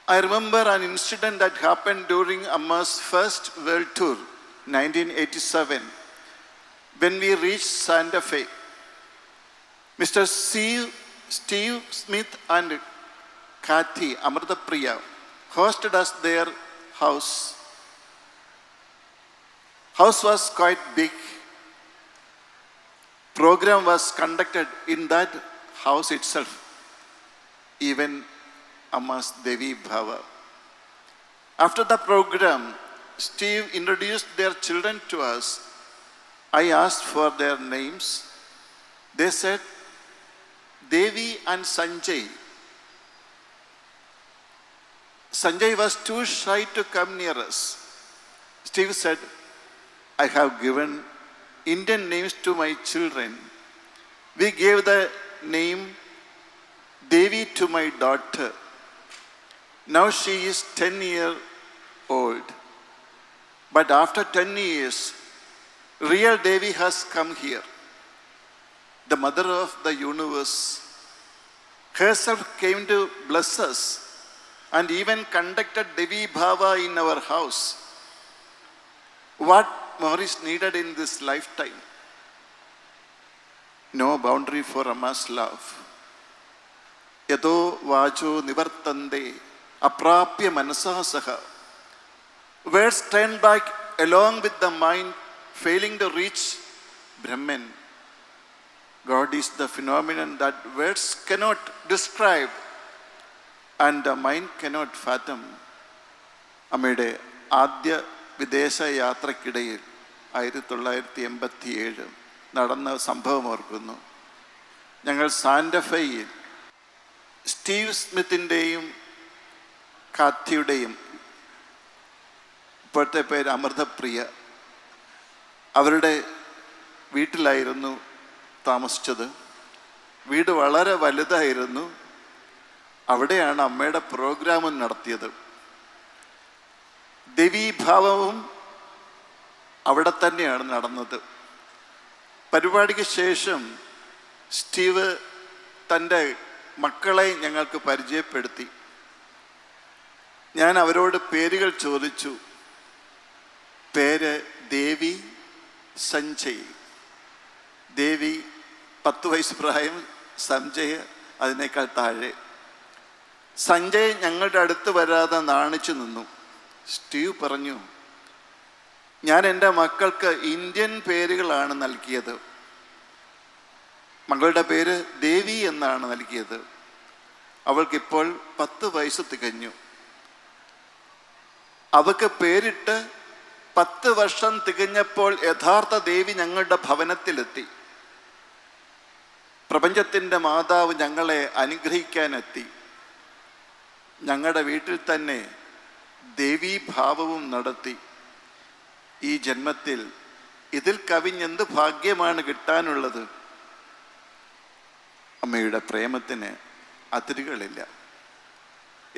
I remember an incident that happened during Amma's first world tour, 1987, when we reached Santa Fe. Mr. Steve Smith and Kathy Amrita hosted us their house. House was quite big. Program was conducted in that house itself. Even Amma's Devi Bhava. After the program, Steve introduced their children to us. I asked for their names. They said, Devi and Sanjay. Sanjay was too shy to come near us. Steve said, I have given Indian names to my children. We gave the name Devi to my daughter. Now she is 10 years old. But after 10 years, real Devi has come here. The mother of the universe herself came to bless us and even conducted Devi Bhava in our house. What more is needed in this lifetime? No boundary for Amma's love. Yado vajo nivartande aprapya manasa saha. Words turn back along with the mind, failing to reach Brahman. God is the phenomenon that words cannot describe and the mind cannot fathom. അമ്മയുടെ ആദ്യ വിദേശ യാത്രക്കിടയിൽ 1987 നടന്ന സംഭവം ഓർക്കുന്നു. ഞങ്ങൾ സാന്റഫയിൽ Steve സ്മിത്തിൻ്റെയും കാത്തിയുടെയും, ഇപ്പോഴത്തെ പേര് അമൃതപ്രിയ, അവരുടെ വീട്ടിലായിരുന്നു താമസിച്ചത്. വീട് വളരെ വലുതായിരുന്നു. അവിടെയാണ് അമ്മയുടെ പ്രോഗ്രാമും നടത്തിയത്. ദേവീഭാവവും അവിടെ തന്നെയാണ് നടന്നത്. പരിപാടിക്ക് ശേഷം സ്റ്റീവ് തൻ്റെ മക്കളെ ഞങ്ങൾക്ക് പരിചയപ്പെടുത്തി. ഞാൻ അവരോട് പേരുകൾ ചോദിച്ചു. പേര് ദേവി, സഞ്ജയ്. ദേവി 10 വയസ്സ് പ്രായം, സഞ്ജയ് അതിനേക്കാൾ താഴെ. സഞ്ജയ് ഞങ്ങളുടെ അടുത്ത് വരാതെ നാണിച്ചു നിന്നു. സ്റ്റീവ് പറഞ്ഞു, ഞാൻ എൻ്റെ മക്കൾക്ക് ഇന്ത്യൻ പേരുകളാണ് നൽകിയത്. മകളുടെ പേര് ദേവി എന്നാണ് നൽകിയത്. അവൾക്കിപ്പോൾ 10 വയസ്സ് തികഞ്ഞു. അവൾക്ക് പേരിട്ട് 10 വർഷം തികഞ്ഞപ്പോൾ യഥാർത്ഥ ദേവി ഞങ്ങളുടെ ഭവനത്തിലെത്തി. പ്രപഞ്ചത്തിൻ്റെ മാതാവ് ഞങ്ങളെ അനുഗ്രഹിക്കാനെത്തി. ഞങ്ങളുടെ വീട്ടിൽ തന്നെ ദേവീഭാവവും നടത്തി. ഈ ജന്മത്തിൽ ഇതിൽ കവിഞ്ഞെന്ത് ഭാഗ്യമാണ് കിട്ടാനുള്ളത്? അമ്മയുടെ പ്രേമത്തിന് അതിരുകളില്ല.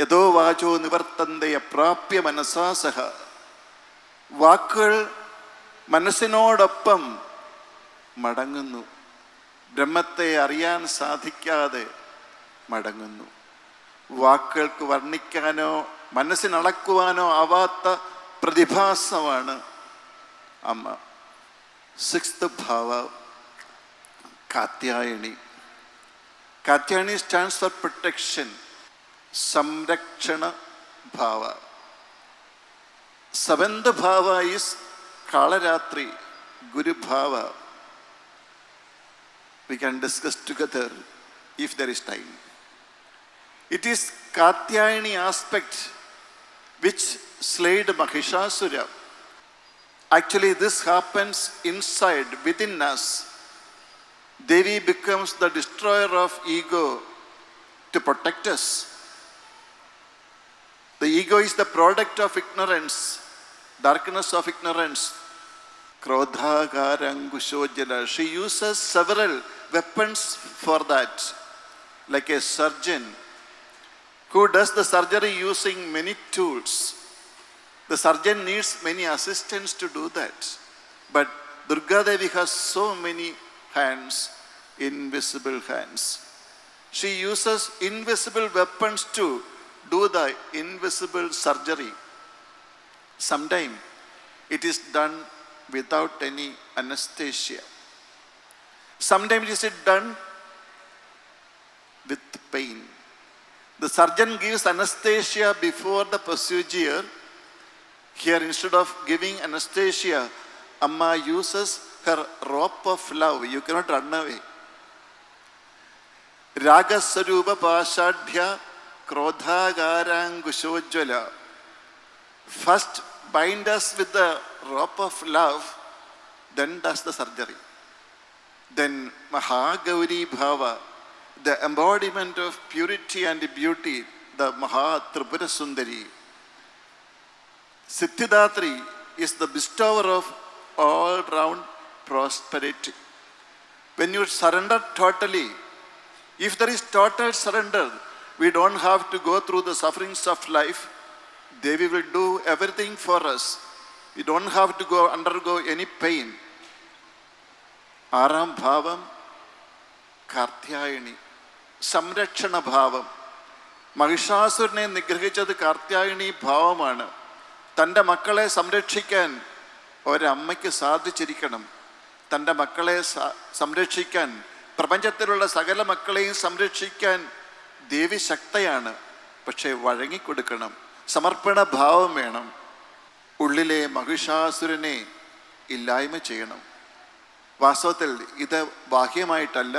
യഥോ വാചോ നിവർത്തന്തയ പ്രാപ്യ മനസാസഹ. വാക്കുകൾ മനസ്സിനോടൊപ്പം മടങ്ങുന്നു. ബ്രഹ്മത്തെ അറിയാൻ സാധിക്കാതെ മടങ്ങുന്നു. വാക്കുകൾക്ക് വർണ്ണിക്കാനോ മനസ്സിനളക്കുവാനോ ആവാത്ത പ്രതിഭാസമാണ് അമ്മ. 6th ഭാവ Katyayani. Katyayani stands for protection, സംരക്ഷണ ഭാവ. 7th ഭാവ ഈസ് കാളരാത്രി, ഗുരുഭാവ. We can discuss together if there is time. It is Katyayani aspect which slayed Mahishasura. Actually, this happens inside, within us. Devi becomes the destroyer of ego to protect us. The ego is the product of ignorance, darkness of ignorance. Krodhagarangushodjala. She uses several weapons for that, like a surgeon who does the surgery using many tools. The surgeon needs many assistants to do that. But Durga Devi has so many hands, invisible hands. She uses invisible weapons to do the invisible surgery. Sometimes it is done without any anesthesia. Sometimes it is done with pain. The surgeon gives anesthesia before the procedure. Here, instead of giving anesthesia, Amma uses her rope of love. You cannot run away. Ragaswarupa Pashadhya Krodhagarangushodjala. First bind us with the rope of love, then does the surgery. Then Mahagauri Bhava, the embodiment of purity and beauty, the Maha Tripura Sundari. Siddhidatri is the bestower of all-round prosperity. When you surrender totally, if there is total surrender, we don't have to go through the sufferings of life. Devi will do everything for us. We don't have to undergo any pain. Aram Bhavam, Kartyayani, Samrakshana Bhavam. Mahishasurne nigrahichadu Kartyayani Bhavamana. തൻ്റെ മക്കളെ സംരക്ഷിക്കാൻ ഒരമ്മയ്ക്ക് സാധിച്ചിരിക്കണം. തൻ്റെ മക്കളെ സംരക്ഷിക്കാൻ, പ്രപഞ്ചത്തിലുള്ള സകല മക്കളെയും സംരക്ഷിക്കാൻ ദേവി ശക്തയാണ്. പക്ഷേ വഴങ്ങിക്കൊടുക്കണം, സമർപ്പണ ഭാവം വേണം. ഉള്ളിലെ മഹിഷാസുരനെ ഇല്ലായ്മ ചെയ്യണം. വാസ്തവത്തിൽ ഇത് ബാഹ്യമായിട്ടല്ല,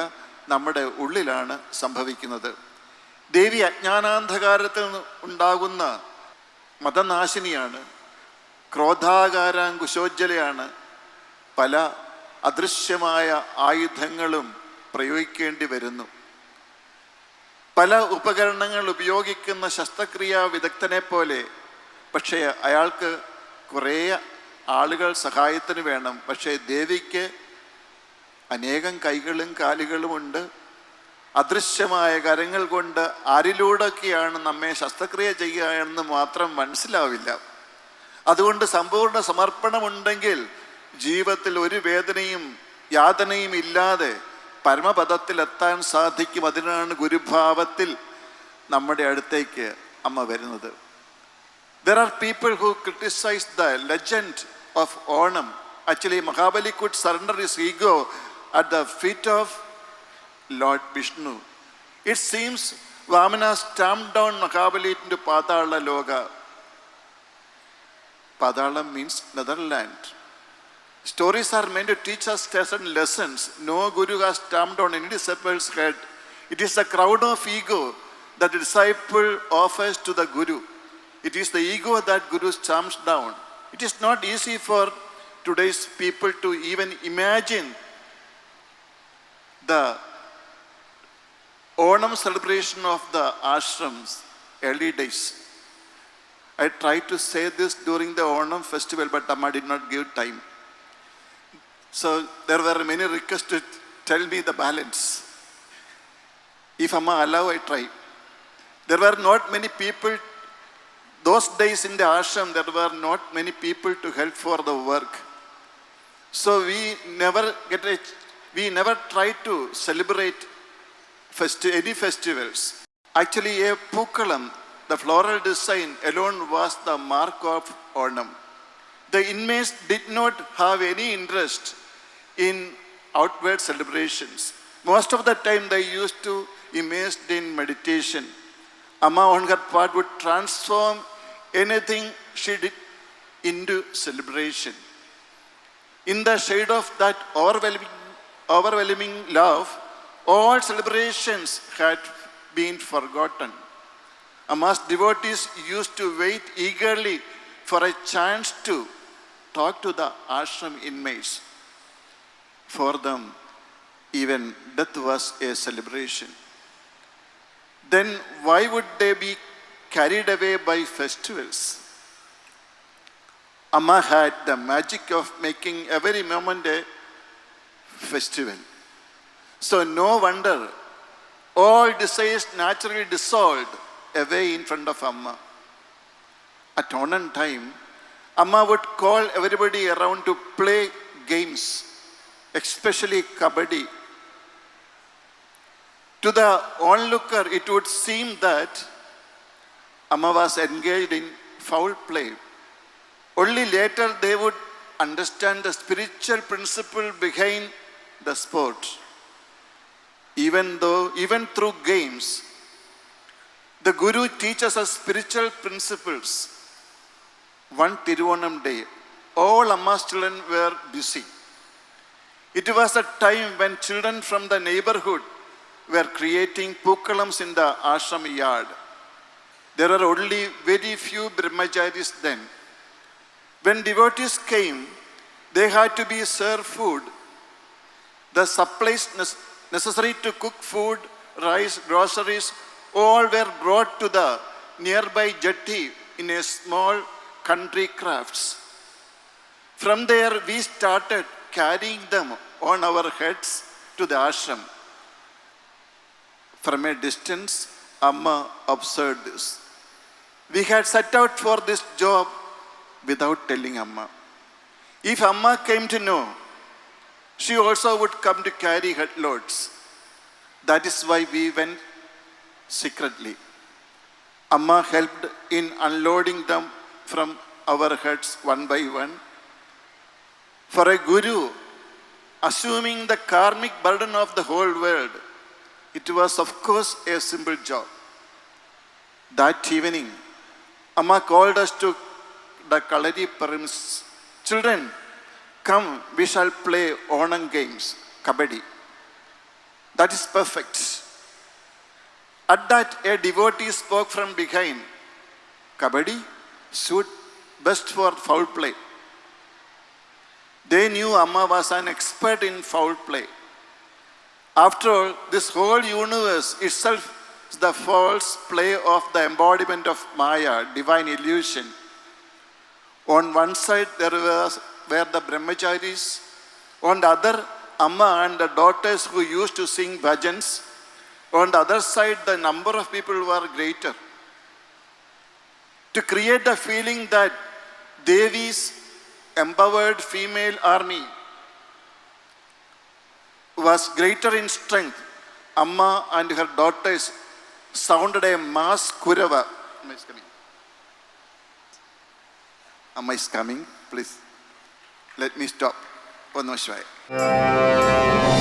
നമ്മുടെ ഉള്ളിലാണ് സംഭവിക്കുന്നത്. ദേവി അജ്ഞാനാന്ധകാരത്തിൽ ഉണ്ടാകുന്ന മതനാശിനിയാണ്, ക്രോധാകാരാങ്കുശോജ്ജലയാണ്. പല അദൃശ്യമായ ആയുധങ്ങളും പ്രയോഗിക്കേണ്ടി വരുന്നു. പല ഉപകരണങ്ങൾ ഉപയോഗിക്കുന്ന ശസ്ത്രക്രിയാ വിദഗ്ധനെ പോലെ. പക്ഷേ അയാൾക്ക് കുറേ ആളുകൾ സഹായത്തിന് വേണം. പക്ഷേ ദേവിക്ക് അനേകം കൈകളും കാലുകളുമുണ്ട്. അദൃശ്യമായ കരങ്ങൾ കൊണ്ട് ആരിലൂടെയൊക്കെയാണ് നമ്മെ ശസ്ത്രക്രിയ ചെയ്യുക എന്ന് മാത്രം മനസ്സിലാവില്ല. അതുകൊണ്ട് സമ്പൂർണ്ണ സമർപ്പണമുണ്ടെങ്കിൽ ജീവിതത്തിൽ ഒരു വേദനയും യാതനയും ഇല്ലാതെ പരമപദത്തിലെത്താൻ സാധിക്കും. അതിനാണ് ഗുരുഭാവത്തിൽ നമ്മുടെ അടുത്തേക്ക് അമ്മ വരുന്നത്. There are people who criticize the legend of Onam. Actually, Mahabali could surrender his ego at the feet of Lord Vishnu. It seems Vamana stamped down Mahabali into Padala Loga. Padala means Netherland. Stories are meant to teach us certain lessons. No Guru has stamped on any disciple's head. It is the crown of ego that the disciple offers to the Guru. It is the ego that Guru stamps down. It is not easy for today's people to even imagine the Onam celebration of the ashrams, early days. I tried to say this during the Onam festival, but Amma did not give time. So there were many requests to tell me the balance. If Amma allow, I try. There were not many people, those days in the ashram, there were not many people to help for the work. So we never tried to celebrate any festivals. Actually, a Pookalam, the floral design alone was the mark of Onam. The inmates did not have any interest in outward celebrations. Most of the time they used to immerse in meditation. Amma on her part would transform anything she did into celebration. In the shade of that overwhelming love, all celebrations had been forgotten. Amma's devotees used to wait eagerly for a chance to talk to the ashram inmates. For them, even death was a celebration. Then why would they be carried away by festivals? Amma had the magic of making every moment a festival. So no wonder all desires naturally dissolved away in front of Amma. At Onam time, Amma would call everybody around to play games, especially Kabaddi. To the onlooker, it would seem that Amma was engaged in foul play. Only later they would understand the spiritual principle behind the sport. Even through games, the Guru teaches us spiritual principles. One Tiruvonam day, all Amma's children were busy. It was a time when children from the neighborhood were creating pookalams in the ashram yard. There were only very few brahmacharis then. When devotees came, they had to be served food. The supplies necessary to cook food, rice, groceries, all were brought to the nearby jetty in a small country crafts. From there, we started carrying them on our heads to the ashram. From a distance, Amma observed this. We had set out for this job without telling Amma. If Amma came to know, she also would come to carry her loads. That is why we went secretly. Amma helped in unloading them from our heads one by one. For a guru, assuming the karmic burden of the whole world, it was of course a simple job. That evening, Amma called us to the Kalari premises. Children, come, we shall play Onam games, Kabaddi. That is perfect. At that, a devotee spoke from behind. Kabaddi suit best for foul play. They knew Amma was an expert in foul play. After all, this whole universe itself is the false play of the embodiment of Maya, divine illusion. On one side, there were the brahmacharis. On the other, Amma and the daughters who used to sing Bhajans. On the other side, the number of people were greater. To create the feeling that Devi's empowered female army was greater in strength, Amma and her daughters sounded a mass kurava. Amma is coming. Amma is coming. Please, let me stop. Om Namah Shivaya.